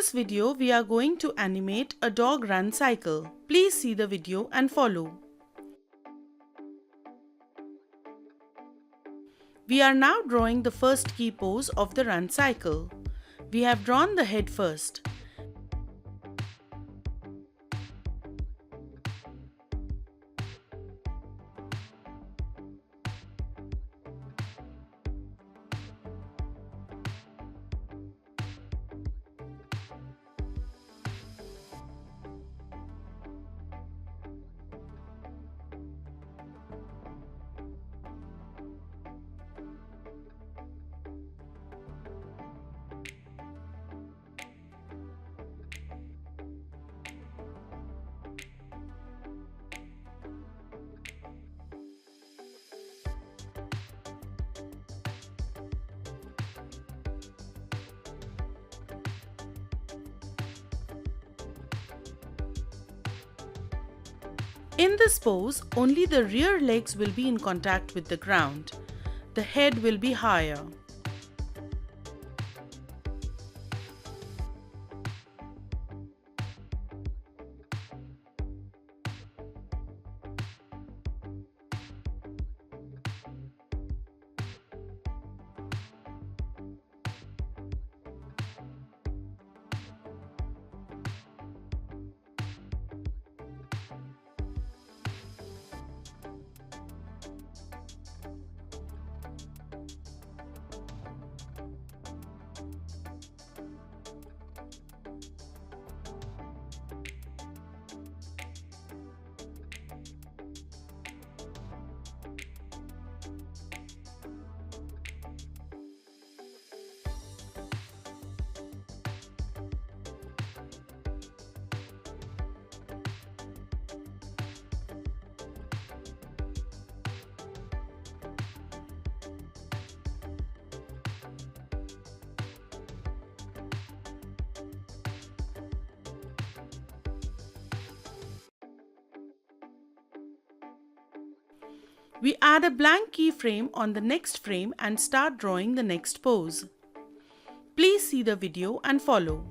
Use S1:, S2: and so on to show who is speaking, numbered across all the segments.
S1: this video, we are going to animate a dog run cycle. Please see the video and follow. We are now drawing the first key pose of the run cycle. We have drawn the head first. In this pose, only the rear legs will be in contact with the ground. The head will be higher. We add a blank keyframe on the next frame and start drawing the next pose. Please see the video and follow.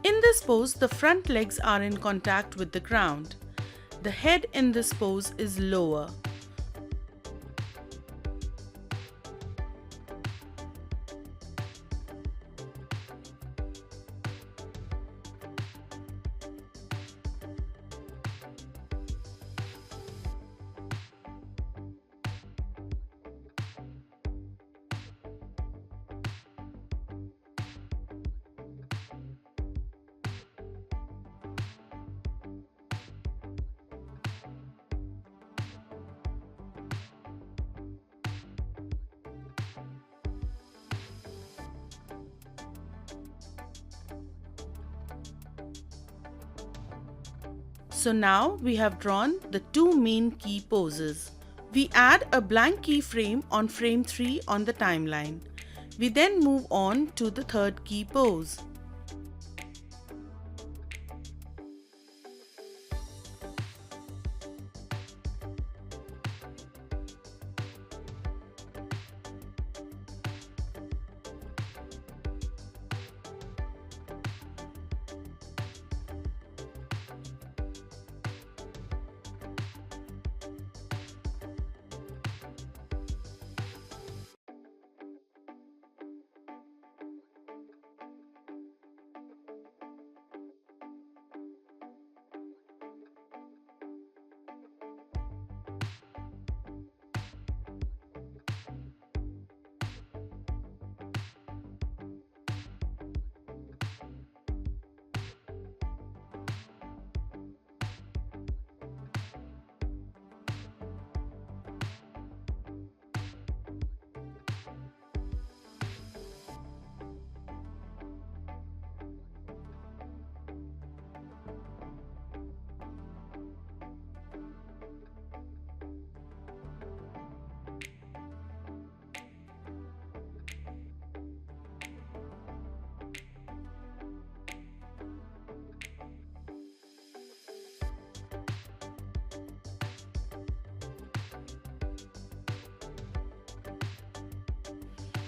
S1: In this pose, the front legs are in contact with the ground. The head in this pose is lower. So now we have drawn the two main key poses. We add a blank keyframe on frame 3 on the timeline. We then move on to the third key pose.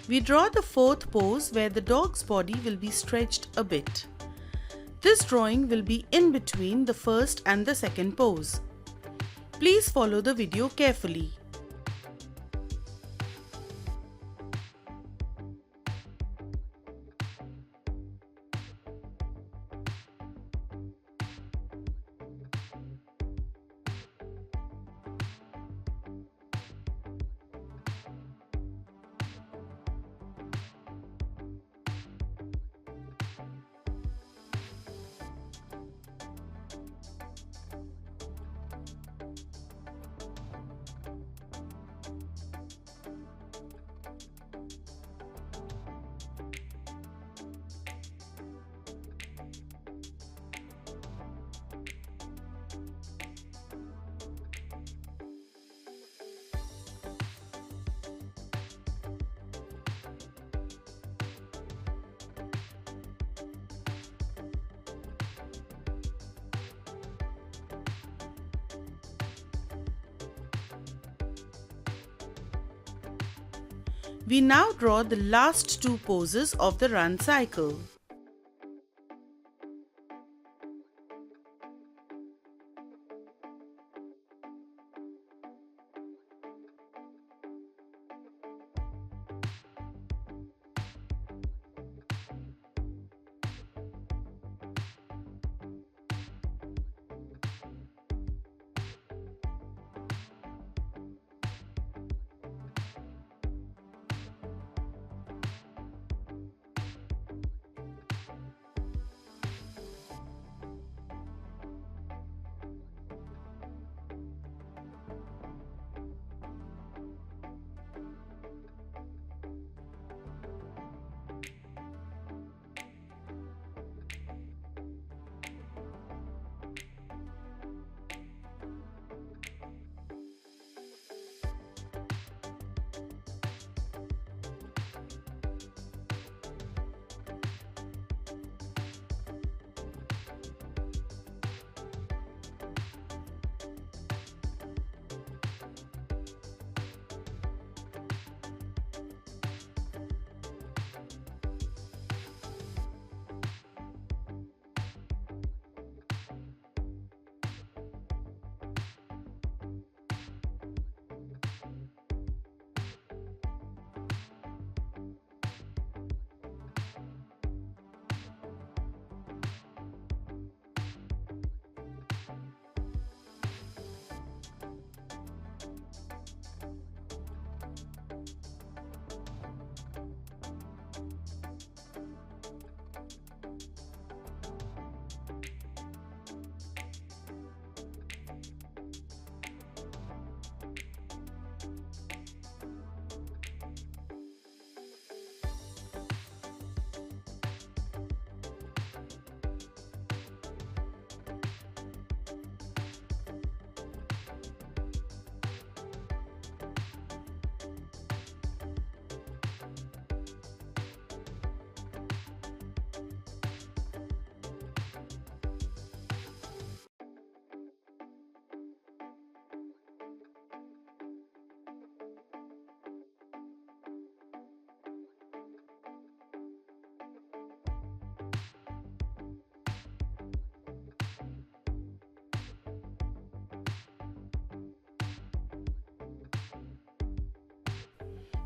S1: We draw the fourth pose where the dog's body will be stretched a bit. This drawing will be in between the first and the second pose. Please follow the video carefully. We now draw the last two poses of the run cycle.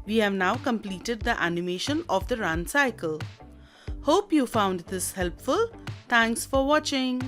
S1: We have now completed the animation of the run cycle. Hope you found this helpful. Thanks for watching.